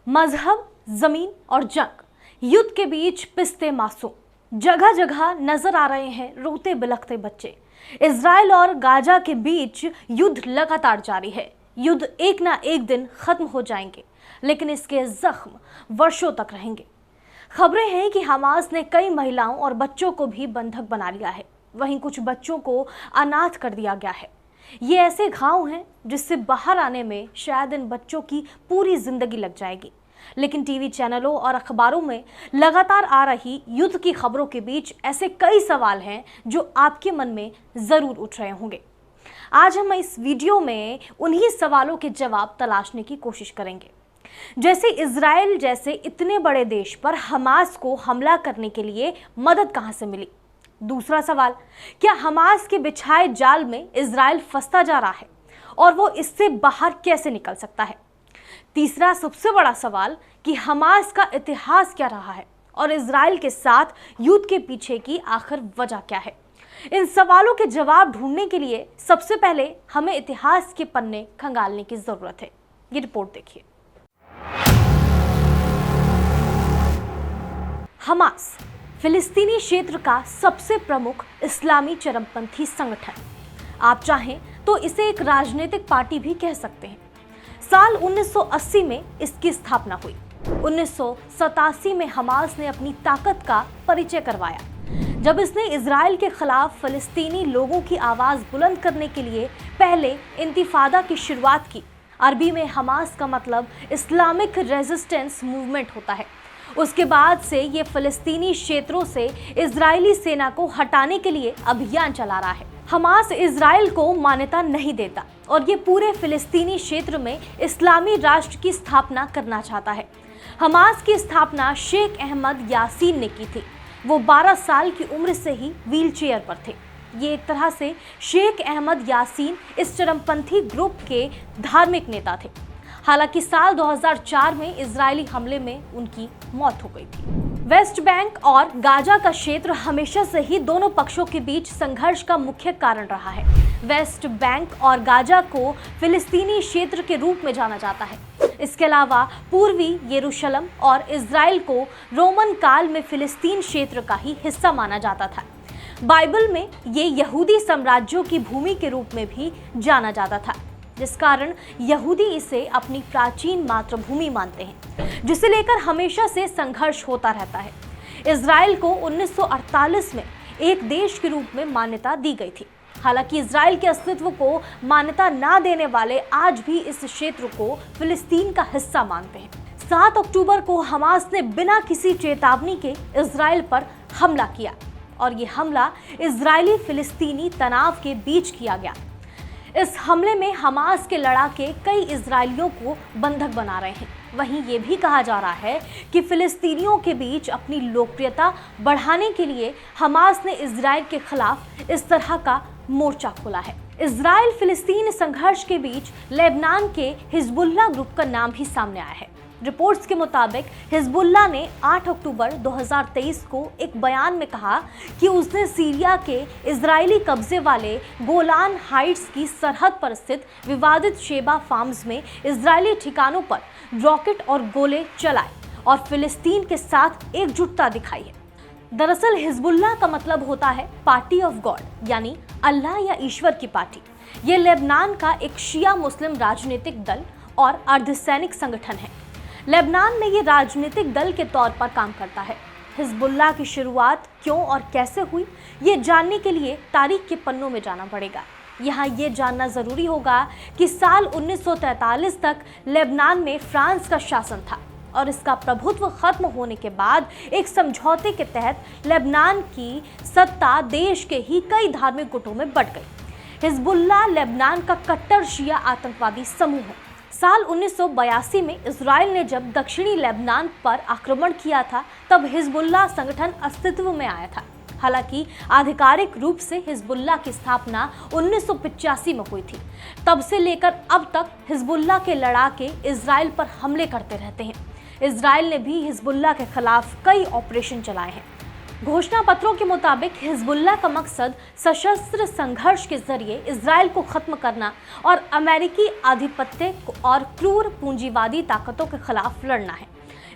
मजहब, जमीन और जंग, युद्ध के बीच पिसते मासूम, जगह जगह नजर आ रहे हैं रोते बिलखते बच्चे। इजराइल और गाजा के बीच युद्ध लगातार जारी है। युद्ध एक ना एक दिन खत्म हो जाएंगे, लेकिन इसके जख्म वर्षों तक रहेंगे। खबरें हैं कि हमास ने कई महिलाओं और बच्चों को भी बंधक बना लिया है। वहीं कुछ बच्चों को अनाथ कर दिया गया है। ये ऐसे घाव हैं जिससे बाहर आने में शायद इन बच्चों की पूरी जिंदगी लग जाएगी। लेकिन टीवी चैनलों और अखबारों में लगातार आ रही युद्ध की खबरों के बीच ऐसे कई सवाल हैं जो आपके मन में जरूर उठ रहे होंगे। आज हम इस वीडियो में उन्हीं सवालों के जवाब तलाशने की कोशिश करेंगे। जैसे इजराइल जैसे इतने बड़े देश पर हमास को हमला करने के लिए मदद कहां से मिली? दूसरा सवाल, क्या हमास के बिछाए जाल में इजराइल फंसता जा रहा है और वो इससे बाहर कैसे निकल सकता है? तीसरा सबसे बड़ा सवाल कि हमास का इतिहास क्या रहा है और इजराइल के साथ युद्ध के पीछे की आखिर वजह क्या है? इन सवालों के जवाब ढूंढने के लिए सबसे पहले हमें इतिहास के पन्ने खंगालने की जरूरत है। ये रिपोर्ट देखिए। हमास फिलिस्तीनी क्षेत्र का सबसे प्रमुख इस्लामी चरमपंथी संगठन। आप चाहें तो इसे एक राजनीतिक पार्टी भी कह सकते हैं। साल 1980 में इसकी स्थापना हुई। 1987 में हमास ने अपनी ताकत का परिचय करवाया, जब इसने इजराइल के खिलाफ फिलिस्तीनी लोगों की आवाज बुलंद करने के लिए पहले इंतिफादा की शुरुआत की। अरबी में हमास का मतलब इस्लामिक रेजिस्टेंस मूवमेंट होता है। उसके बाद से ये फिलिस्तीनी क्षेत्रों से इजरायली सेना को हटाने के लिए अभियान चला रहा है। हमास इजराइल को मान्यता नहीं देता और ये पूरे फिलिस्तीनी क्षेत्र में इस्लामी राष्ट्र की स्थापना करना चाहता है। हमास की स्थापना शेख अहमद यासीन ने की थी। वो 12 साल की उम्र से ही व्हील चेयर पर थे। ये एक तरह से शेख अहमद यासीन इस चरमपंथी ग्रुप के धार्मिक नेता थे। हालांकि साल 2004 में इजरायली हमले में उनकी मौत हो गई थी। वेस्ट बैंक और गाजा का क्षेत्र हमेशा से ही दोनों पक्षों के बीच संघर्ष का मुख्य कारण रहा है। वेस्ट बैंक और गाजा को फिलिस्तीनी क्षेत्र के रूप में जाना जाता है। इसके अलावा पूर्वी यरूशलेम और इजराइल को रोमन काल में फिलिस्तीन क्षेत्र का ही हिस्सा माना जाता था। बाइबल में ये यहूदी साम्राज्यों की भूमि के रूप में भी जाना जाता था, जिस कारण यहूदी इसे अपनी प्राचीन मातृभूमि मानते हैं, जिसे लेकर हमेशा से संघर्ष होता रहता है। इजराइल को 1948 में एक देश के रूप में मान्यता दी गई थी। हालांकि इजराइल के अस्तित्व को मान्यता ना देने वाले आज भी इस क्षेत्र को फिलिस्तीन का हिस्सा मानते हैं। 7 अक्टूबर को हमास ने बिना किसी चेतावनी के इजराइल पर हमला किया और ये हमला इजरायली फिलिस्तीनी तनाव के बीच किया गया। इस हमले में हमास के लड़ाके कई इजरायलियों को बंधक बना रहे हैं। वहीं ये भी कहा जा रहा है कि फिलिस्तीनियों के बीच अपनी लोकप्रियता बढ़ाने के लिए हमास ने इजराइल के खिलाफ इस तरह का मोर्चा खोला है। इजराइल फिलिस्तीन संघर्ष के बीच लेबनान के हिजबुल्लाह ग्रुप का नाम भी सामने आया है। रिपोर्ट्स के मुताबिक हिजबुल्लाह ने 8 अक्टूबर 2023 को एक बयान में कहा कि उसने सीरिया के इजरायली कब्जे वाले गोलान हाइट्स की सरहद पर स्थित विवादित शेबा फार्म्स में इजरायली ठिकानों पर रॉकेट और गोले चलाए और फिलिस्तीन के साथ एकजुटता दिखाई है। दरअसल हिजबुल्लाह का मतलब होता है पार्टी ऑफ गॉड, यानी अल्लाह या ईश्वर की पार्टी। ये लेबनान का एक शिया मुस्लिम राजनीतिक दल और अर्धसैनिक संगठन है। लेबनान में ये राजनीतिक दल के तौर पर काम करता है। हिजबुल्लाह की शुरुआत क्यों और कैसे हुई, ये जानने के लिए तारीख के पन्नों में जाना पड़ेगा। यहाँ ये जानना ज़रूरी होगा कि साल 1943 तक लेबनान में फ्रांस का शासन था और इसका प्रभुत्व खत्म होने के बाद एक समझौते के तहत लेबनान की सत्ता देश के ही कई धार्मिक गुटों में बंट गई। हिजबुल्लाह लेबनान का कट्टर शिया आतंकवादी समूह है। साल 1982 में इजराइल ने जब दक्षिणी लेबनान पर आक्रमण किया था, तब हिजबुल्लाह संगठन अस्तित्व में आया था। हालांकि आधिकारिक रूप से हिजबुल्लाह की स्थापना 1985 में हुई थी। तब से लेकर अब तक हिजबुल्लाह के लड़ाके इजराइल पर हमले करते रहते हैं। इजराइल ने भी हिजबुल्लाह के खिलाफ कई ऑपरेशन चलाए हैं। घोषणा पत्रों के मुताबिक हिजबुल्लाह का मकसद सशस्त्र संघर्ष के जरिए इजराइल को खत्म करना और अमेरिकी आधिपत्य और क्रूर पूंजीवादी ताकतों के खिलाफ लड़ना है।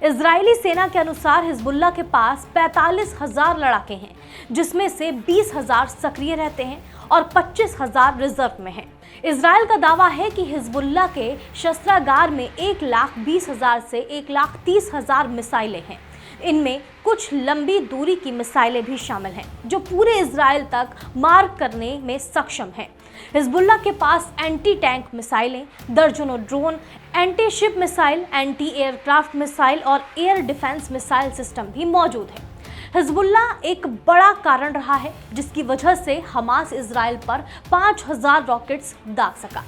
इजरायली सेना के अनुसार हिजबुल्लाह के पास 45,000 लड़ाके हैं, जिसमें से 20,000 सक्रिय रहते हैं और 25,000 रिजर्व में हैं। इजराइल का दावा है कि हिजबुल्लाह के शस्त्रागार में 1,20,000 से 1,30,000 मिसाइलें हैं। इनमें कुछ लंबी दूरी की मिसाइलें भी शामिल हैं, जो पूरे इजराइल तक मार करने में सक्षम हैं। हिजबुल्लाह के पास एंटी टैंक मिसाइलें, दर्जनों drone, anti ship missile, anti aircraft missile और एयर डिफेंस मिसाइल सिस्टम भी मौजूद है। हिजबुल्लाह एक बड़ा कारण रहा है जिसकी वजह से हमास इजराइल पर 5,000 रॉकेट्स दाग सका।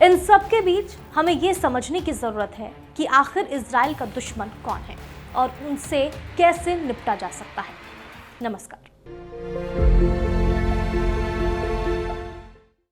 इन सब के बीच हमें ये समझने की ज़रूरत है कि आखिर इजराइल का दुश्मन कौन है और उनसे कैसे निपटा जा सकता है। नमस्कार।